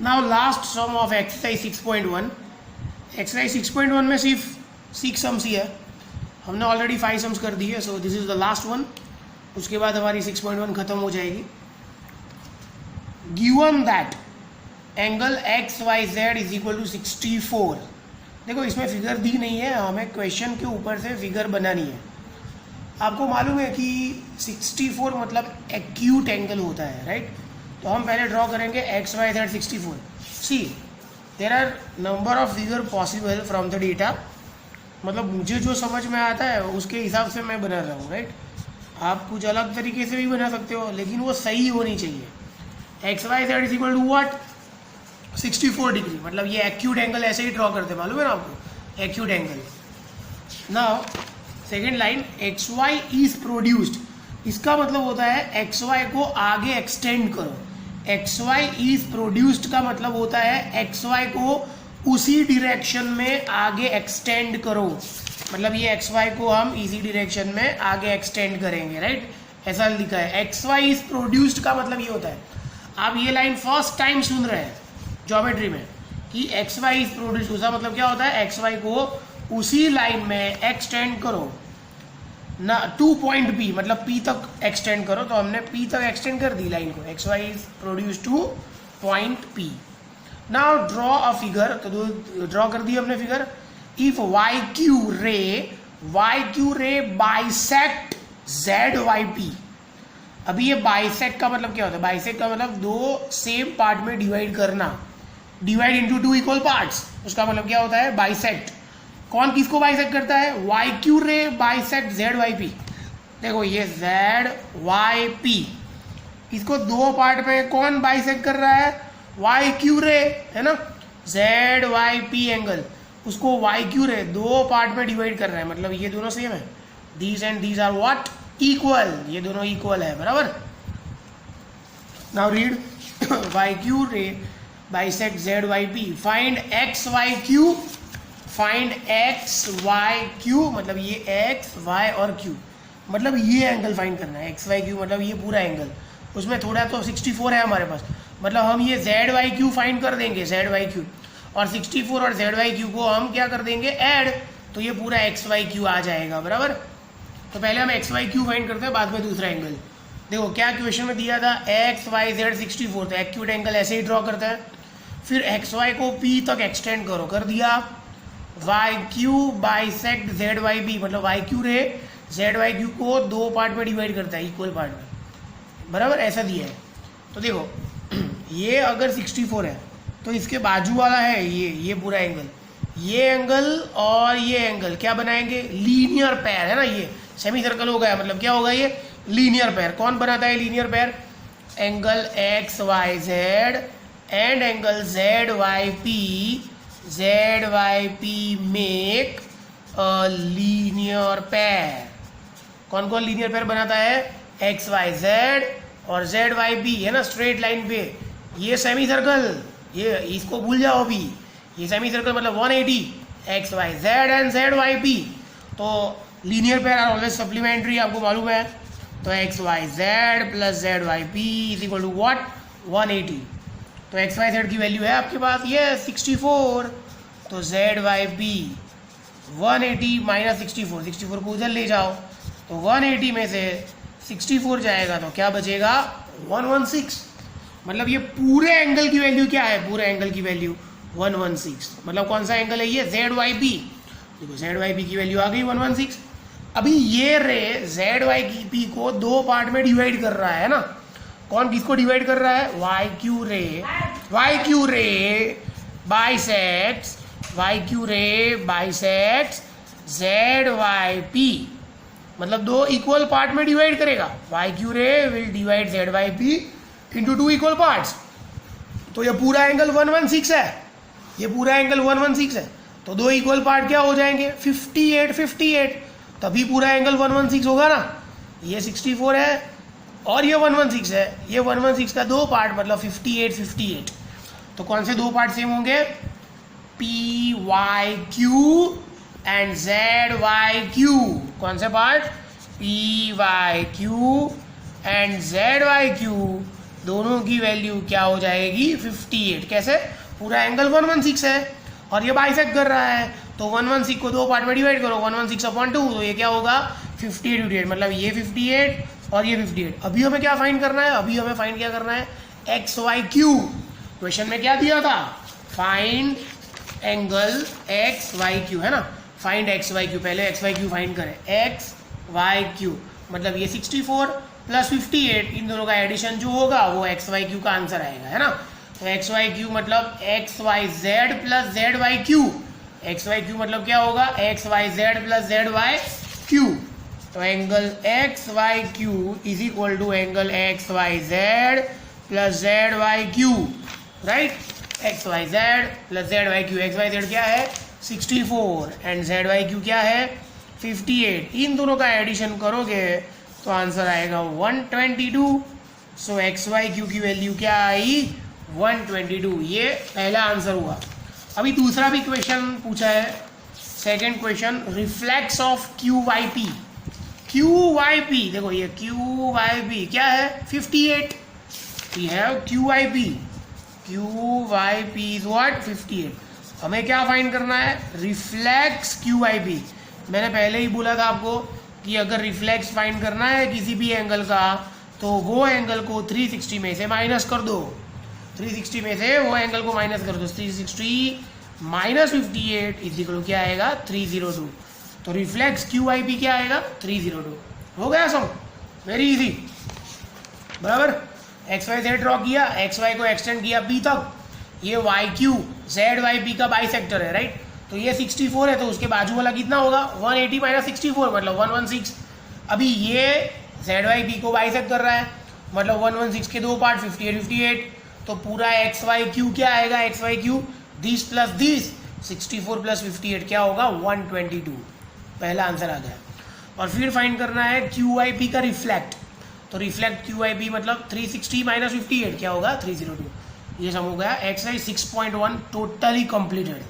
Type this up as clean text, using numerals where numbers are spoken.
Now last sum of exercise 6.1. Exercise 6.1 में सिर्फ 6 sums ही है, हमने ऑलरेडी 5 सम्स कर दिए. So this is the last one. उसके बाद हमारी 6.1 खत्म हो जाएगी. Given that angle X Y Z is equal to 64. देखो इसमें फिगर दी नहीं है, हमें क्वेश्चन के ऊपर से फिगर बनानी है. आपको मालूम है कि 64 मतलब एक्यूट एंगल होता है, राइट? तो हम पहले ड्रॉ करेंगे X Y Z 64. See there are number of figure possible from the data. मतलब मुझे जो समझ में आता है उसके हिसाब से मैं बना रहा हूँ, राइट? आप कुछ अलग तरीके से भी बना सकते हो, लेकिन वो सही होनी चाहिए. X Y Z is equal to what? 64 degree. मतलब ये एक्यूट एंगल ऐसे ही ड्रॉ करते हैं, मालूम है ना आपको? Acute angle. Now second line, X Y is produced. इसका मतलब होता है एक्स वाई को आगे एक्सटेंड करो. एक्स वाई इज प्रोड्यूस्ड का मतलब होता है एक्स वाई को उसी डिरेक्शन में आगे एक्सटेंड करो. मतलब ये एक्स वाई को हम इसी डिरेक्शन में आगे एक्सटेंड करेंगे, राइट? ऐसा लिखा है. एक्स वाई इज प्रोड्यूस्ड का मतलब ये होता है, आप ये लाइन फर्स्ट टाइम सुन रहे हैं ज्योमेट्री में कि एक्स वाई इज प्रोड्यूस्ड. उसका मतलब क्या होता है? एक्स वाई को उसी लाइन में एक्सटेंड करो ना, टू पॉइंट पी, मतलब पी तक एक्सटेंड करो. तो हमने पी तक एक्सटेंड कर दी लाइन को. X Y is produced to point P. Now draw a figure. तो ड्रॉ कर दी हमने figure. If Y Q ray bisect Z Y P. अभी ये बाइसेक्ट का मतलब क्या होता है? बाइसेक्ट का मतलब दो सेम पार्ट में डिवाइड करना. Divide into two equal parts, उसका मतलब क्या होता है? बाइसेक्ट. कौन किसको बाइसेक्ट करता है? Y Q ray bisect Z Y P. देखो ये जेड वाई पी, इसको दो पार्ट में कौन बाइसेक्ट कर रहा है? वाई क्यू रे, है ना? जेड वाई पी एंगल, उसको वाई क्यू रे दो पार्ट में डिवाइड कर रहा है. मतलब ये दोनों सेम है. These and these are what? Equal. ये दोनों इक्वल है, बराबर. Now read. Y Q ray bisect Z Y P. Find X Y Q. Find X Y Q मतलब ये एक्स वाई और क्यू, मतलब ये एंगल फाइंड करना है. एक्स वाई क्यू मतलब ये पूरा एंगल. उसमें थोड़ा तो 64 है हमारे पास, मतलब हम ये जेड वाई क्यू फाइंड कर देंगे. जेड वाई क्यू और 64 और जेड वाई क्यू को हम क्या कर देंगे? ऐड. तो ये पूरा एक्स वाई क्यू आ जाएगा, बराबर. तो पहले हम एक्स वाई क्यू फाइंड करते हैं, बाद में दूसरा एंगल. देखो क्या क्वेश्चन में दिया था? X Y Z 64. तो एक्यूट एंगल ऐसे ही ड्रॉ करते हैं. फिर एक्स वाई को पी तक एक्सटेंड करो. कर दिया. Y Q bisect Z Y P, मतलब Y Q ray Z Y Q को दो पार्ट में डिवाइड करता है, इक्वल पार्ट में, बराबर. ऐसा दिया है. तो देखो ये अगर 64 है तो इसके बाजू वाला है ये पूरा एंगल. ये एंगल और ये एंगल क्या बनाएंगे? लीनियर पेयर, है ना? ये सेमी सर्कल हो गया, मतलब क्या होगा? ये लीनियर पेयर. कौन बनाता है linear pair? Angle X Y Z and angle Z Y P. Z Y P make a linear pair. कौन कौन लीनियर पेयर बनाता है? एक्स वाई जेड और जेड वाई पी, है ना? स्ट्रेट लाइन पे. ये सेमी सर्कल, ये इसको भूल जाओ अभी. ये सेमी सर्कल मतलब 180. X Y Z and Z Y P. तो linear pair are always supplementary, आपको मालूम है. तो X Y Z plus Z Y P is equal to what? 180. तो एक्स वाई जेड की वैल्यू है आपके पास ये 64. तो जेड वाई पी 180 माइनस 64. 64 को उधर ले जाओ तो 180 में से 64 जाएगा तो क्या बचेगा? 116. मतलब ये पूरे एंगल की वैल्यू क्या है? पूरे एंगल की वैल्यू 116. मतलब कौन सा एंगल है ये? Z Y P. देखो जेड वाई पी की वैल्यू आ गई 116. अभी ये रे जेड वाई की पी को दो पार्ट में डिवाइड कर रहा है ना. कौन किसको डिवाइड कर रहा है? Y Q ray bisects Z Y P. मतलब दो इक्वल पार्ट में डिवाइड करेगा. Y Q ray will divide Z Y P into two equal parts. तो ये पूरा एंगल 116 है. ये पूरा एंगल 116 है. तो दो इक्वल पार्ट क्या हो जाएंगे? 58. तभी पूरा एंगल 116 होगा ना. ये 64 है और ये 116 है. ये 116 का दो पार्ट मतलब 58. तो कौन से दो पार्ट सेम होंगे? P Y Q and Z Y Q. कौन से part? P Y Q and Z Y Q दोनों की वैल्यू क्या हो जाएगी 58। कैसे? पूरा एंगल 116 है और ये बाइसेक्ट कर रहा है, तो 116 को दो पार्ट में डिवाइड करो, 116/2, तो ये क्या होगा 58, मतलब ये 58 और ये 58। अभी हमें क्या फाइंड करना है? अभी हमें फाइंड क्या करना है? X Y Q. क्वेश्चन में क्या दिया था? Find angle X Y Q, है ना? फाइंड एक्स वाई क्यू, पहले एक्स वाई क्यू फाइंड करें। एक्स वाई क्यू मतलब ये 64 प्लस 58, इन दोनों का एडिशन जो होगा वो एक्स वाई क्यू का आंसर आएगा, है ना? तो एक्स वाई क्यू मतलब X Y Z plus Z Y Q. X Y Q मतलब क्या होगा? X Y Z plus Z Y Q. तो angle X Y Q is equal to angle X Y Z plus Z Y Q, right? X Y Z plus Z Y Q. X Y Z क्या है? 64 and Z Y Q क्या है? 58। इन दोनों का addition करोगे तो answer आएगा 122। सो x Y Q की वैल्यू क्या आई? 122। ये पहला आंसर हुआ। अभी दूसरा भी क्वेश्चन पूछा है, second question, reflex of Q Y P. Q Y P, देखो ये क्यू वाई पी क्या है? 58। We have Q Y P, Q Y P is what? 58। हमें क्या फाइंड करना है? Reflex Q Y P. मैंने पहले ही बोला था आपको कि अगर रिफ्लेक्स फाइंड करना है किसी भी एंगल का, तो वो एंगल को 360 में से माइनस कर दो। 360 में से वो एंगल को माइनस कर दो। 360 माइनस 58 इज इक्वल टू क्या आएगा? 302। तो रिफ्लेक्स क्यू आई पी क्या आएगा? 302। हो गया सब, वेरी इजी, बराबर। एक्स वाई जेड ड्रॉ किया, एक्स वाई को एक्सटेंड किया पी तक, ये Y Q Z Y P का बाइसेक्टर है, राइट? तो ये 64 है, तो उसके बाजू वाला कितना होगा? 180 माइनस 64 मतलब 116। अभी ये जेड वाई पी को बाइसेक्ट कर रहा है, मतलब 116 के दो पार्ट 58 58। तो पूरा एक्स वाई क्यू क्या आएगा? X Y Q this plus this, 64 plus 58 क्या होगा? 122। पहला आंसर आ गया। और फिर फाइंड करना है क्यू आई पी का रिफ्लेक्ट। तो रिफ्लेक्ट क्यू आई पी मतलब 360 माइनस 58 क्या होगा? 302। ये सब हो गया। Exercise 6.1 totally completed.